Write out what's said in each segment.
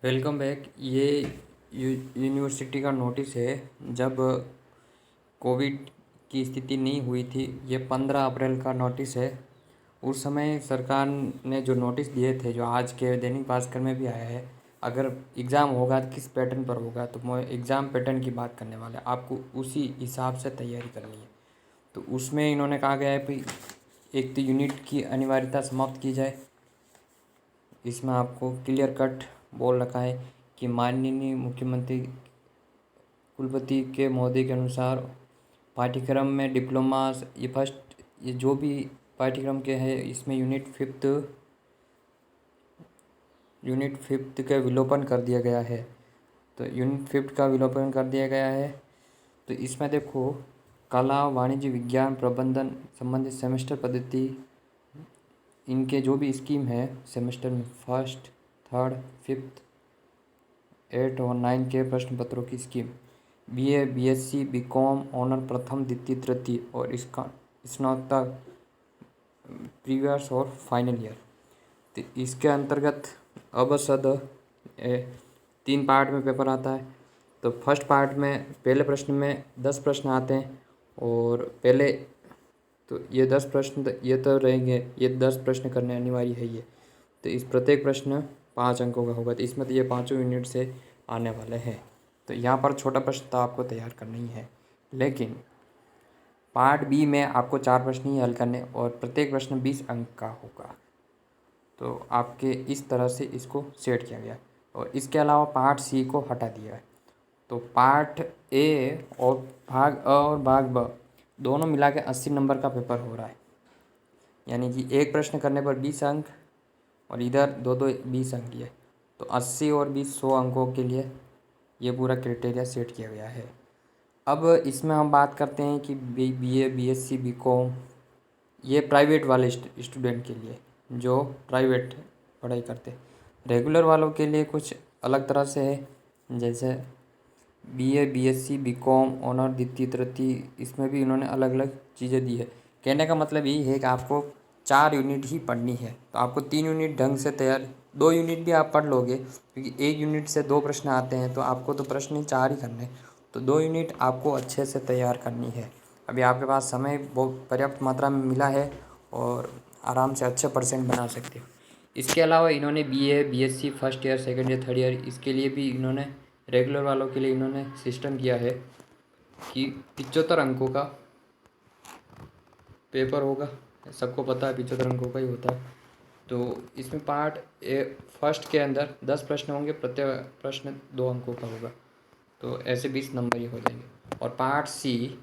Welcome back. ये university का notice है। जब कोविड की स्थिति नहीं हुई थी, ये 15 अप्रैल का नोटिस है। उस समय सरकार ने जो नोटिस दिए थे, जो आज के दैनिक भास्कर में भी आया है, अगर एग्ज़ाम होगा तो किस पैटर्न पर होगा, तो मैं एग्ज़ाम पैटर्न की बात करने वाला है। आपको उसी हिसाब से तैयारी करनी है। तो उसमें इन्होंने कहा गया है कि एक तो यूनिट की अनिवार्यता समाप्त की जाए। इसमें आपको क्लियर कट बोल रखा है कि माननीय मुख्यमंत्री कुलपति के महोदय के अनुसार पाठ्यक्रम में डिप्लोमा ये जो भी पाठ्यक्रम के हैं, इसमें यूनिट फिफ्थ का विलोपन कर दिया गया है। तो यूनिट फिफ्थ का विलोपन कर दिया गया है। तो इसमें देखो, कला, वाणिज्य, विज्ञान, प्रबंधन संबंधित सेमेस्टर पद्धति, इनके जो भी स्कीम है सेमेस्टर में फर्स्ट, थर्ड, फिफ्थ, 8 और 9 के प्रश्न पत्रों की scheme, BA, BSc, BCom, honour प्रथम, द्वितीय, तृतीय और इसका स्नातक, प्रीवियस और फाइनल ईयर। तो इसके अंतर्गत अब सद 3 पार्ट में पेपर आता है। तो फर्स्ट पार्ट में पहले प्रश्न में 10 प्रश्न आते हैं और पहले तो ये 10 प्रश्न ये तो रहेंगे, ये 10 प्रश्न करने अनिवार्य है ये। तो इस प्रत्येक प्रश्न 5 अंकों का होगा। तो इसमें तो ये पाँचों यूनिट से आने वाले हैं। तो यहाँ पर छोटा प्रश्न तो आपको तैयार करना ही है, लेकिन पार्ट बी में आपको 4 प्रश्न ही हल करने और प्रत्येक प्रश्न 20 अंक का होगा। तो आपके इस तरह से इसको सेट किया गया और इसके अलावा पार्ट सी को हटा दिया है। तो पार्ट ए और भाग अ और भाग ब दोनों मिला के 80 नंबर का पेपर हो रहा है। यानी कि एक प्रश्न करने पर 20 अंक और इधर दो 20 अंक है। तो 80 और 20 100 अंकों के लिए ये पूरा क्राइटेरिया सेट किया गया है। अब इसमें हम बात करते हैं कि बीए, बीएससी, बीकॉम, ये प्राइवेट वाले स्टूडेंट के लिए जो प्राइवेट पढ़ाई करते। रेगुलर वालों के लिए कुछ अलग तरह से है, जैसे बीए, बीएससी, बीकॉम, ऑनर, द्वितीय, तृतीय, इसमें भी इन्होंने अलग अलग चीज़ें दी है। कहने का मतलब यही है कि आपको 4 यूनिट ही पढ़नी है। तो आपको 3 यूनिट ढंग से तैयार, 2 यूनिट भी आप पढ़ लोगे क्योंकि एक यूनिट से 2 प्रश्न आते हैं, तो आपको तो प्रश्न 4 ही करने। तो 2 यूनिट आपको अच्छे से तैयार करनी है। अभी आपके पास समय बहुत पर्याप्त मात्रा में मिला है और आराम से अच्छे परसेंट बना सकते हो। इसके अलावा इन्होंने BA, BSc first year, second year, third year, इसके लिए भी इन्होंने रेगुलर वालों के लिए इन्होंने सिस्टम किया है कि 75 अंकों का पेपर होगा। सबको पता है 75 अंकों का ही होता है। तो इसमें पार्ट ए फर्स्ट के अंदर 10 प्रश्न होंगे, प्रत्येक प्रश्न 2 अंकों का होगा। तो ऐसे 20 नंबर ही हो जाएंगे। और पार्ट सी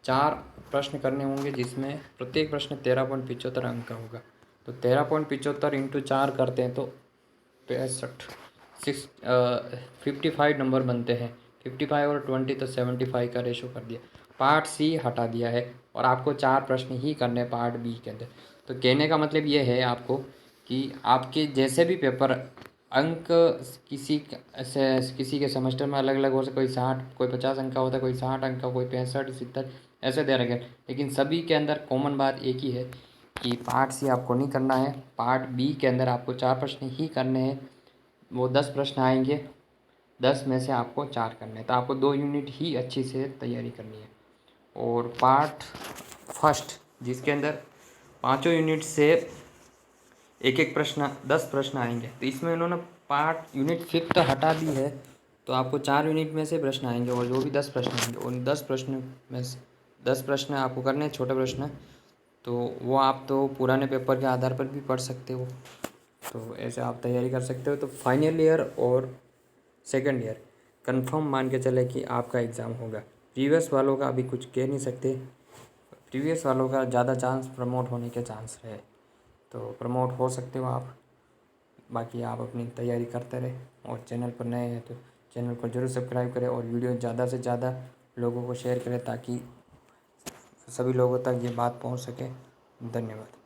4 प्रश्न करने होंगे, जिसमें प्रत्येक प्रश्न 13.75 अंक का होगा। तो 13.75 इंटू 4 करते हैं तो 55 नंबर बनते हैं। 55 और 20 तो 75 का रेशो कर दिया। पार्ट सी हटा दिया है और आपको 4 प्रश्न ही करने पार्ट बी के अंदर। तो कहने का मतलब ये है आपको कि आपके जैसे भी पेपर अंक किसी के सेमेस्टर में अलग अलग हो सकते, कोई 60, कोई 50 अंक का होता है, कोई 60 अंक का, कोई 65, 70 ऐसे दे रखे। लेकिन सभी के अंदर कॉमन बात एक ही है कि पार्ट सी आपको नहीं करना है। पार्ट बी के अंदर आपको 4 प्रश्न ही करने हैं। वो 10 प्रश्न आएंगे, 10 में से आपको 4 करने हैं। तो आपको 2 यूनिट ही अच्छी से तैयारी करनी है। और पार्ट फर्स्ट जिसके अंदर पाँचों यूनिट से एक एक प्रश्न 10 प्रश्न आएंगे, तो इसमें उन्होंने पार्ट यूनिट फिफ्थ हटा दी है। तो आपको 4 यूनिट में से प्रश्न आएंगे और जो भी 10 प्रश्न आएंगे उन 10 प्रश्न में से 10 प्रश्न आपको करने हैं, छोटे प्रश्न। तो वो आप तो पुराने पेपर के आधार पर भी पढ़ सकते हो। तो ऐसे आप तैयारी कर सकते हो। तो फाइनल ईयर और सेकंड ईयर कंफर्म मान के चले कि आपका एग्ज़ाम होगा। प्रीवियस वालों का अभी कुछ कह नहीं सकते। प्रीवियस वालों का ज़्यादा चांस प्रमोट होने के चांस है, तो प्रमोट हो सकते हो आप। बाकी आप अपनी तैयारी करते रहे और चैनल पर नए हैं तो चैनल को ज़रूर सब्सक्राइब करें और वीडियो ज़्यादा से ज़्यादा लोगों को शेयर करें ताकि सभी लोगों तक ये बात पहुंच सके। धन्यवाद।